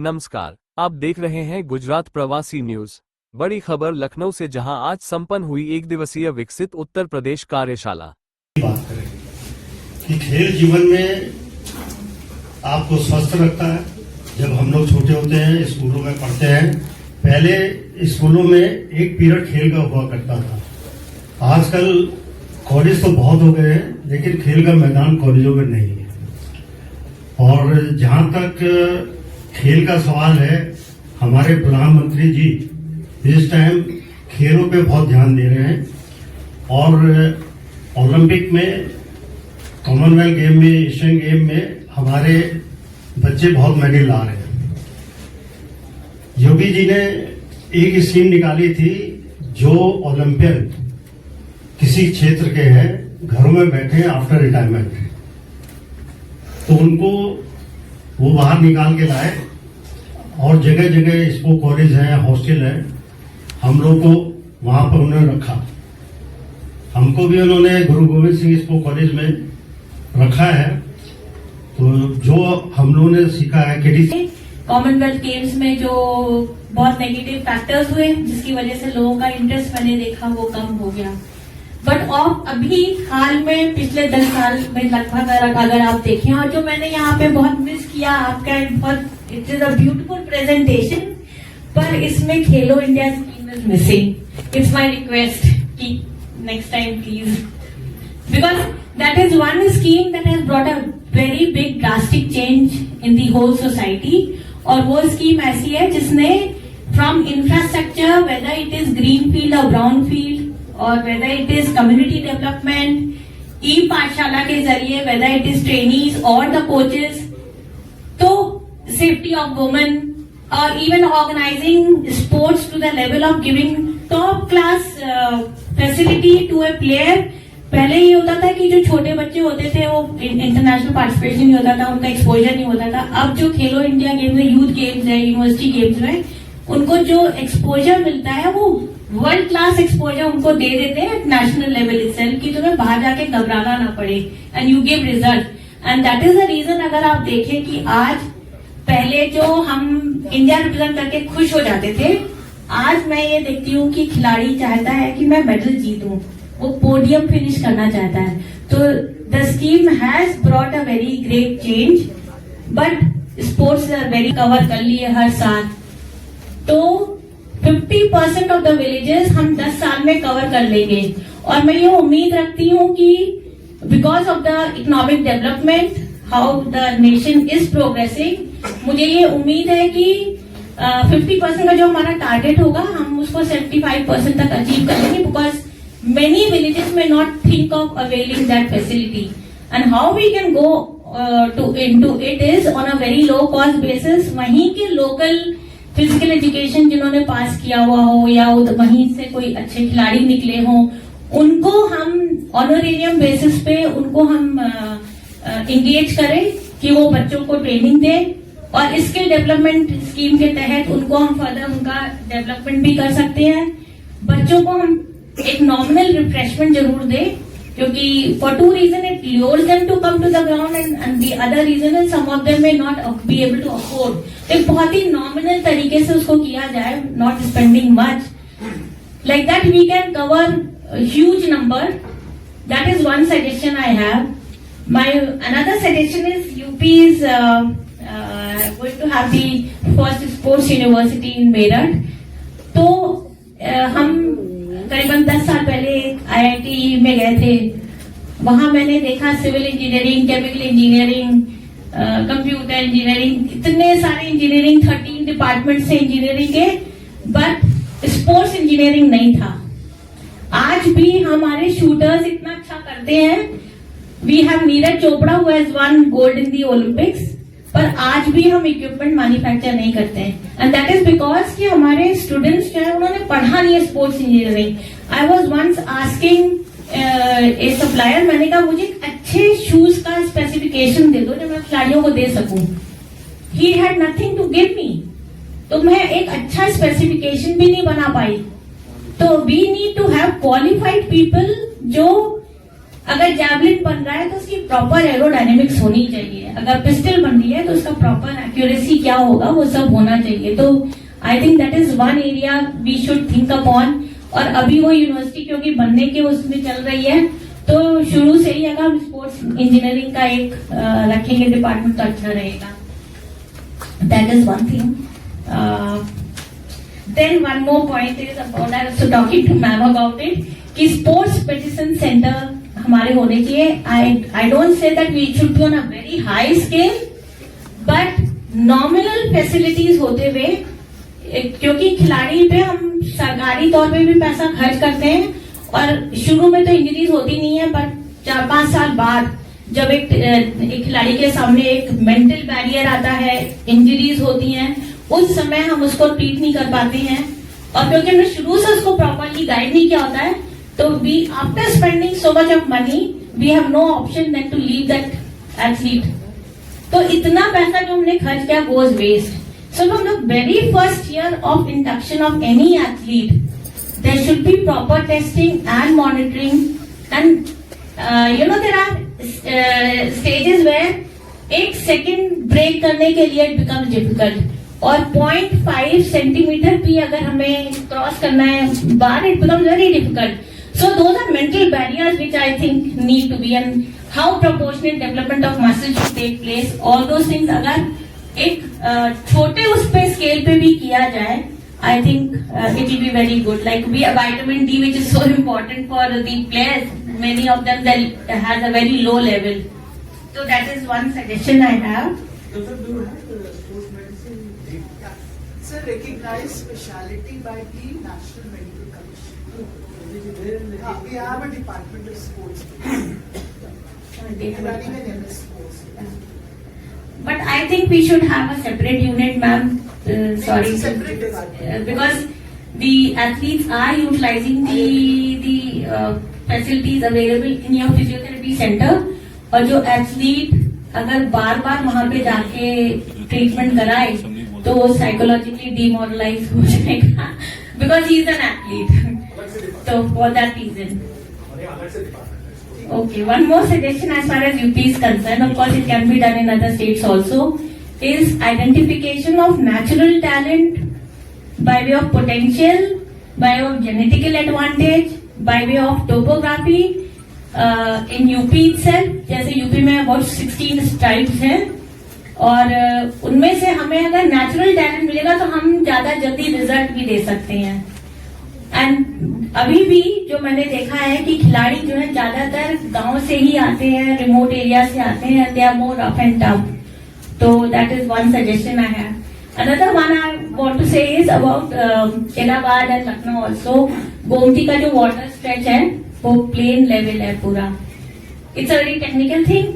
नमस्कार, आप देख रहे हैं गुजरात प्रवासी न्यूज। बड़ी खबर लखनऊ से, जहां आज संपन्न हुई एक दिवसीय विकसित उत्तर प्रदेश कार्यशाला। बात करेंगे कि खेल जीवन में आपको स्वस्थ रखता है। जब हम लोग छोटे होते हैं, स्कूलों में पढ़ते हैं, पहले स्कूलों में एक पीरियड खेल का हुआ करता था। आजकल कॉलेज तो बहुत हो गए हैं, लेकिन खेल का मैदान कॉलेजों में नहीं है। और जहां तक खेल का सवाल है, हमारे प्रधानमंत्री जी इस टाइम खेलों पे बहुत ध्यान दे रहे हैं और ओलंपिक में, कॉमनवेल्थ गेम में, एशियन गेम में हमारे बच्चे बहुत मेडल ला रहे हैं। योगी जी ने एक स्कीम निकाली थी, जो ओलंपियन किसी क्षेत्र के हैं, घरों में बैठे आफ्टर रिटायरमेंट, तो उनको वो बाहर निकाल के लाए और जगह जगह स्पोर्ट्स कॉलेज है, हॉस्टल है, हम लोग को वहां पर उन्होंने रखा। हमको भी उन्होंने गुरु गोविंद सिंह स्पोर्ट्स कॉलेज में रखा है। तो जो हम लोगों ने सीखा है कि कॉमनवेल्थ गेम्स में जो बहुत नेगेटिव फैक्टर्स हुए, जिसकी वजह से लोगों का इंटरेस्ट मैंने देखा वो कम हो गया। बट अभी हाल में पिछले 10 साल में लगभग अगर आप देखें, और जो मैंने यहाँ पे बहुत मिस किया आपका, बहुत it is a beautiful presentation, पर इसमें Khelo India scheme is missing. It's my request कि next time please, because that is one scheme that has brought a very big drastic change in the whole society. और वो scheme ऐसी है जिसने from infrastructure, whether it is green field और brown field, और whether it is community development, e Pathshala के जरिए, whether it is trainees और द कोचेस, तो सेफ्टी ऑफ वुमेन, और even organising sports to the level of giving top class facility to a player. पहले ये होता था कि जो छोटे बच्चे होते थे वो इंटरनेशनल पार्टिसिपेशन नहीं होता था, उनका एक्सपोजर नहीं होता था। अब जो खेलो इंडिया गेम्स है, यूथ गेम्स है, यूनिवर्सिटी गेम्स में, उनको जो एक्सपोजर मिलता है वो वर्ल्ड क्लास एक्सपोजर उनको दे देते हैं नेशनल लेवल इटसेल्फ, कि तुम्हें बाहर जाके घबराना ना पड़े, and you give result. And that is the reason, अगर आप देखें कि आज पहले जो हम इंडिया रिप्रेजेंट करके खुश हो जाते थे, आज मैं ये देखती हूँ कि खिलाड़ी चाहता है कि मैं मेडल जीतूं, वो पोडियम फिनिश करना चाहता है। तो the scheme has brought a very great change, but sports very cover कर लिए हर साल। तो 50% ऑफ द विलेजेस हम 10 साल में कवर कर लेंगे, और मैं ये उम्मीद रखती हूँ कि because of the economic development, how the nation is progressing, मुझे ये उम्मीद है कि 50% का जो हमारा टारगेट होगा, हम उसको 75% तक अचीव करेंगे, because many villages may not think of availing that facility, and how we can go into it is on a very low cost basis। वहीं के local physical education जिन्होंने पास किया हुआ हो, या वहीं से कोई अच्छे खिलाड़ी निकले हों, उनको हम ऑनरेरियम बेसिस पे उनको हम इंगेज करें कि वो बच्चों को ट्रेनिंग दें, और स्किल डेवलपमेंट स्कीम के तहत उनको हम फर्दर उनका डेवलपमेंट भी कर सकते हैं। बच्चों को हम एक नॉमिनल रिफ्रेशमेंट जरूर दे, क्योंकि for 2 reason it lures them to come to the ground, and the other reason is some of them may not be able to afford. एक बहुत ही नॉमिनल तरीके से उसको किया जाए, not spending much, like that we can cover huge number. That is one suggestion I have. My another suggestion is UP is going to have the first sports university in Meerut. तो हम करीबन 10 साल पहले IIT में गए थे, वहां मैंने देखा civil engineering, chemical engineering, computer engineering, इतने सारे इंजीनियरिंग, 13 डिपार्टमेंट से इंजीनियरिंग के, बट स्पोर्ट्स इंजीनियरिंग नहीं था। आज भी हमारे शूटर्स इतना अच्छा करते हैं। We have Neeraj Chopra who has won gold in the Olympics, पर आज भी हम इक्विपमेंट मैन्युफैक्चर नहीं करते हैं, एंड दैट इज बिकॉज कि हमारे स्टूडेंट्स जो है उन्होंने पढ़ा नहीं है sports engineering. I was once asking a supplier, मैंने कहा मुझे अच्छे शूज का स्पेसिफिकेशन दे दो जो मैं खिलाड़ियों को दे सकूं। He had nothing to give me, तो मैं एक अच्छा स्पेसिफिकेशन भी नहीं बना पाई। तो we need to have qualified people जो अगर जैवलिन बन रहा है तो उसकी प्रॉपर एरोडायनेमिक्स होनी चाहिए, अगर पिस्टल बन रही है तो उसका प्रॉपर एक्यूरेसी क्या होगा वो सब होना चाहिए। तो I think that is one area we should think upon. और अभी वो यूनिवर्सिटी क्योंकि बनने के उसमें चल रही है, तो शुरू से ही अगर हम स्पोर्ट्स इंजीनियरिंग का एक रखेंगे डिपार्टमेंट तो अच्छा रहेगा। That is one thing. Then one more point is about, I was talking to ma'am about it, कि स्पोर्ट्स मेडिसिन सेंटर हमारे होने चाहिए। I don't say that we should be on a very high scale, but nominal facilities होते हुए, क्योंकि खिलाड़ी पे हम सरकारी तौर पे भी पैसा खर्च करते हैं, और शुरू में तो इंजरीज होती नहीं है, पर 4-5 साल बाद जब एक खिलाड़ी के सामने एक मेंटल बैरियर आता है, इंजरीज होती हैं, उस समय हम उसको ट्रीट नहीं कर पाते हैं। और क्योंकि हमने शुरू से उसको प्रॉपरली गाइड नहीं किया होता है, तो we after spending so much of money we have no option then to leave that athlete. तो इतना पैसा जो हमने खर्च किया goes waste. So from the very first year of induction of any athlete, there should be proper testing and monitoring. And there are stages where एक second break करने के लिए it becomes difficult. और 0.5 सेंटीमीटर भी अगर हमें cross करना है बार, it becomes very difficult. So those are mental barriers which I think need to be, and how proportionate development of muscle should take place. All those things अगर एक छोटे उस पे स्केल पे भी किया जाए, I think it will be very good. Like we vitamin D which is so important for the players, many of them has a very low level. So that is one suggestion I have. Do you have sports medicine? Yeah. It's a recognized specialty by the National Medical Commission. We have a department of sports. They have a Running an MS sports. But I think we should have a separate unit, ma'am. Sorry, Separate department. because the athletes are utilizing the facilities available in your physiotherapy center. और जो athlete अगर बार बार वहां पे जाके treatment कराए तो वो psychologically demoralise हो जाएगा, because he is an athlete. तो for that reason, okay, one more suggestion as far as UP is concerned, of course it can be done in other states also, is identification of natural talent by way of potential, by way of genetical advantage, by way of topography. In UP itself, जैसे UP में about 16 tribes हैं, और उनमें से हमें अगर natural talent मिलेगा तो हम ज्यादा जल्दी रिजल्ट भी दे सकते हैं। एंड अभी भी जो मैंने देखा है कि खिलाड़ी जो है ज्यादातर गांव से ही आते हैं, रिमोट एरिया से आते हैं, they are more rough and tough. तो that is one suggestion I have. Another one I want to say is about Allahabad and Lucknow also. Gomti का जो वाटर स्ट्रेच है वो प्लेन लेवल है पूरा। It's a very technical thing,